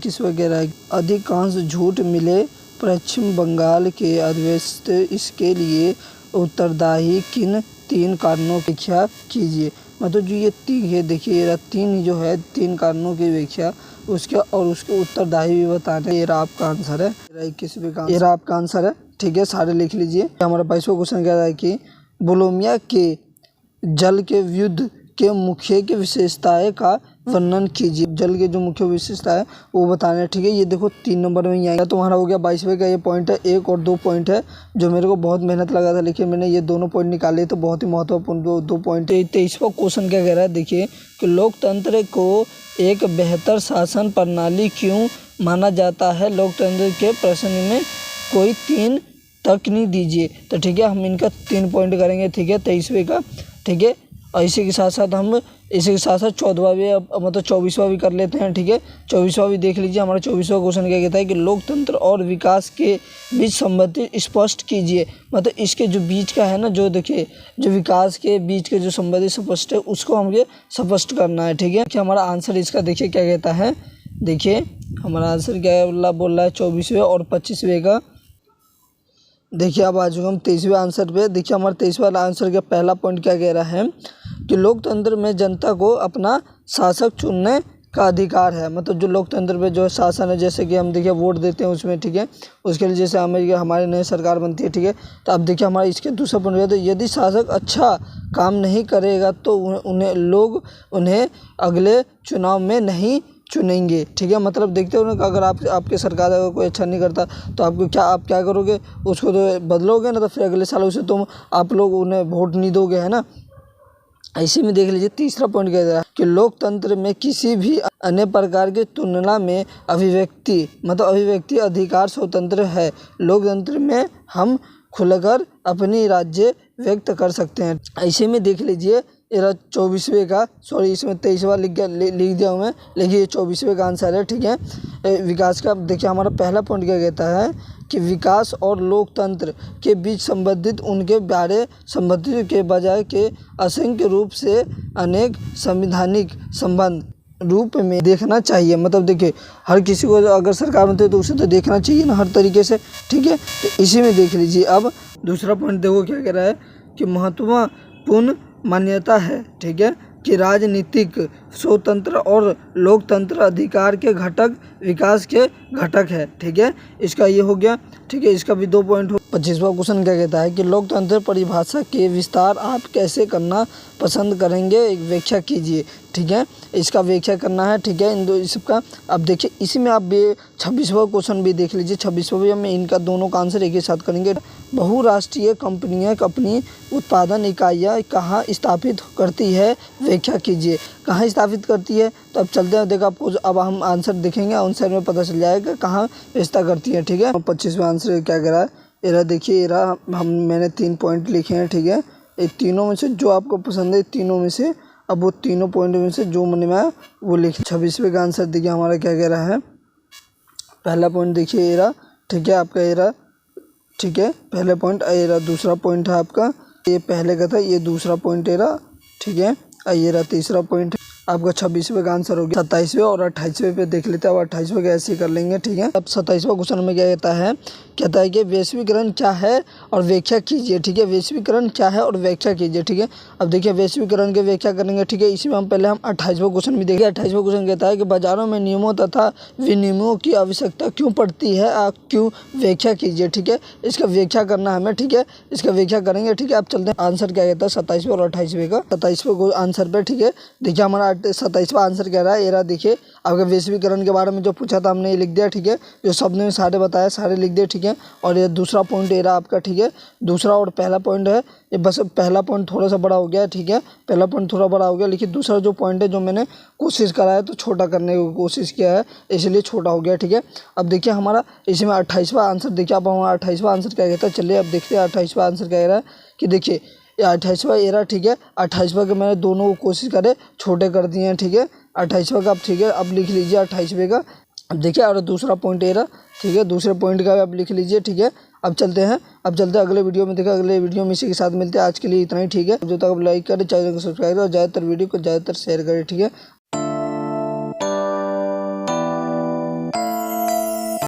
21 वगैरह अधिकांश झूठ मिले पश्चिम बंगाल के अध्यक्ष इसके लिए उत्तरदायी किन 3 कारणों की व्याख्या कीजिए। मतलब जो ये 3 है देखिए 3 जो है 3 कारणों की व्याख्या उसके और उसके उत्तरदायी भी बताना। ये आपका आंसर है 21वें का ये आपका आंसर है। ठीक है, सारे लिख लीजिए। हमारा 22वां क्वेश्चन कह रहा है कि बोलोमिया के जल के युद्ध के मुख्य की विशेषताएं का वर्णन कीजिए। जल के जो मुख्य विशेषता है वो बताना है। ठीक है, ये देखो 3 नंबर में ही आएगा। तुम्हारा हो गया 22वें का ये पॉइंट है। 1 और 2 पॉइंट है जो मेरे को बहुत मेहनत लगा था, लेकिन मैंने ये दोनों पॉइंट निकाले तो बहुत ही महत्वपूर्ण 2 पॉइंट है। 23वां क्वेश्चन क्या कह रहा है देखिए कि लोकतंत्र को एक बेहतर शासन प्रणाली क्यों माना जाता है। लोकतंत्र के प्रश्न में कोई 3 तक नहीं दीजिए। तो ठीक है, हम इनका 3 पॉइंट करेंगे। ठीक है, 23वें का। ठीक है, और इसी के साथ साथ 14वां भी मतलब 24वां भी कर लेते हैं। ठीक है, 24वां भी देख लीजिए। हमारा 24वां क्वेश्चन क्या कहता है कि लोकतंत्र और विकास के बीच संबंध स्पष्ट कीजिए। मतलब इसके जो बीच का है ना, जो देखिए जो विकास के बीच के जो संबंध स्पष्ट है उसको हमें स्पष्ट करना है। ठीक है, कि हमारा आंसर इसका देखिए क्या कहता है। देखिए हमारा आंसर क्या बोल रहा है 24वें और 25वें का। देखिए अब आ चुके हम 23वें आंसर पे। देखिए हमारा 23वां आंसर का पहला पॉइंट क्या कह रहा है कि लोकतंत्र में जनता को अपना शासक चुनने का अधिकार है। मतलब जो लोकतंत्र पे जो शासन है, जैसे कि हम देखिए वोट देते हैं उसमें। ठीक है, उसके लिए जैसे हमारी नई सरकार बनती है। ठीक है, तो अब देखिए हमारा इसके दूसरा पॉइंट है तो यदि शासक अच्छा काम नहीं करेगा तो लोग उन्हें अगले चुनाव में नहीं चुनेंगे। ठीक है, मतलब देखते हो ना, अगर आपके सरकार अगर कोई अच्छा नहीं करता तो आप क्या करोगे, उसको तो बदलोगे ना, तो फिर अगले साल उसे तुम आप लोग उन्हें वोट नहीं दोगे, है ना। ऐसे में देख लीजिए तीसरा पॉइंट कहता है कि लोकतंत्र में किसी भी अन्य प्रकार की तुलना में अभिव्यक्ति अधिकार स्वतंत्र है। लोकतंत्र में हम खुलकर अपनी राज्य व्यक्त कर सकते हैं। ऐसे में देख लीजिए 24वें का, सॉरी इसमें 23वां लिख दिया हूँ मैं, लेकिन ये 24वें का आंसर है। ठीक है, विकास का देखिए हमारा पहला पॉइंट क्या कहता है कि विकास और लोकतंत्र के बीच संबंधित उनके बारे संबंधित के बजाय के असंख्य रूप से अनेक संवैधानिक संबंध रूप में देखना चाहिए। मतलब देखिए हर किसी को अगर सरकार बनती है तो उसे तो देखना चाहिए ना हर तरीके से। ठीक है, तो इसी में देख लीजिए। अब दूसरा पॉइंट देखो क्या कह रहा है कि महत्वपूर्ण मान्यता है। ठीक है, कि राजनीतिक स्वतंत्र और लोकतंत्र अधिकार के घटक विकास के घटक है। ठीक है, इसका ये हो गया। ठीक है, इसका भी 2 पॉइंट हो। 25वां क्वेश्चन क्या कहता है कि लोकतंत्र परिभाषा के विस्तार आप कैसे करना पसंद करेंगे, एक व्याख्या कीजिए। ठीक है, इसका व्याख्या करना है। ठीक है, इन दो इसका अब देखिए इसी में आप 26वां क्वेश्चन भी देख लीजिए। 26वां भी हम इनका दोनों का आंसर एक ही साथ करेंगे। बहुराष्ट्रीय कंपनियां अपनी उत्पादन इकाइयाँ कहाँ स्थापित करती है, व्याख्या कीजिए। कहाँ स्थापित करती है, तो अब चलते हैं। देखो आपको अब हम आंसर देखेंगे आंसर में पता चल जाएगा कहाँ व्यवस्था करती है। ठीक है, 25वां आंसर क्या कह रहा है, एरा देखिए एरा मैंने 3 पॉइंट लिखे हैं। ठीक है, ये तीनों में से जो आपको पसंद है, तीनों में से अब वो तीनों पॉइंट में से जो मन में आया वो लिखे। 26वें का आंसर देखिए हमारा क्या कह रहा है। पहला पॉइंट देखिए एरा। ठीक है, आपका एरा। ठीक है, पहले पॉइंट एरा, दूसरा पॉइंट है आपका ये पहले का था, ये दूसरा पॉइंट एरा। ठीक है, ये रहा तीसरा पॉइंट है आपका। 26वें का आंसर हो गया। 27वें और 28वें पे देख लेते हैं। अब 28वें का ऐसे ही कर लेंगे। ठीक है, अब 27वां क्वेश्चन में क्या कहता है कि वैश्वीकरण क्या है और व्याख्या कीजिए। ठीक है, वैश्वीकरण क्या है और व्याख्या कीजिए। ठीक है, अब देखिए वैश्वीकरण की व्याख्या करेंगे। ठीक है, इसी में हम पहले 28वां क्वेश्चन भी देखें। 28वां क्वेश्चन कहता है कि बाजारों में नियमों तथा विनियमों की आवश्यकता क्यों पड़ती है, आप क्यों, व्याख्या कीजिए। ठीक है, इसका व्याख्या करना है हमें। ठीक है, इसका व्याख्या करेंगे। ठीक है, अब चलते हैं आंसर क्या कहता है 27वें और 28वें का। 27वें आंसर पर ठीक है, देखिए हमारा 27वां आंसर कह रहा है एरा। देखिए आपका वैश्वीकरण के बारे में जो पूछा था हमने ये लिख दिया। ठीक है, जो शब्द में सारे बताया सारे लिख दिए। ठीक है, और ये दूसरा पॉइंट एरा आपका। ठीक है, दूसरा और पहला पॉइंट है ये, बस पहला पॉइंट थोड़ा सा बड़ा हो गया। ठीक है, पहला पॉइंट थोड़ा बड़ा हो गया, लेकिन दूसरा जो पॉइंट है जो मैंने कोशिश करा है तो छोटा करने की कोशिश किया है, इसलिए छोटा हो गया। ठीक है, अब देखिए हमारा इसमें 28वां आंसर देखिए। अब हमारा 28वां आंसर क्या कहता है, चलिए अब देखते हैं 28वां आंसर क्या कह रहा है कि देखिए ये 28वां एरा। ठीक है, 28वां के मैंने दोनों को कोशिश करे छोटे कर दिए हैं। ठीक है, 28वां का अब ठीक है, अब लिख लीजिए 28वें का। अब देखिए और दूसरा पॉइंट एरा। ठीक है, दूसरे पॉइंट का अब लिख लीजिए। ठीक है, अब चलते हैं अगले वीडियो में। देखा अगले वीडियो में इसी के साथ मिलते हैं। आज के लिए इतना ही। ठीक है, जो तक आप लाइक करें, चैनल को सब्सक्राइब करें और ज़्यादातर वीडियो को ज़्यादातर शेयर करें। ठीक है।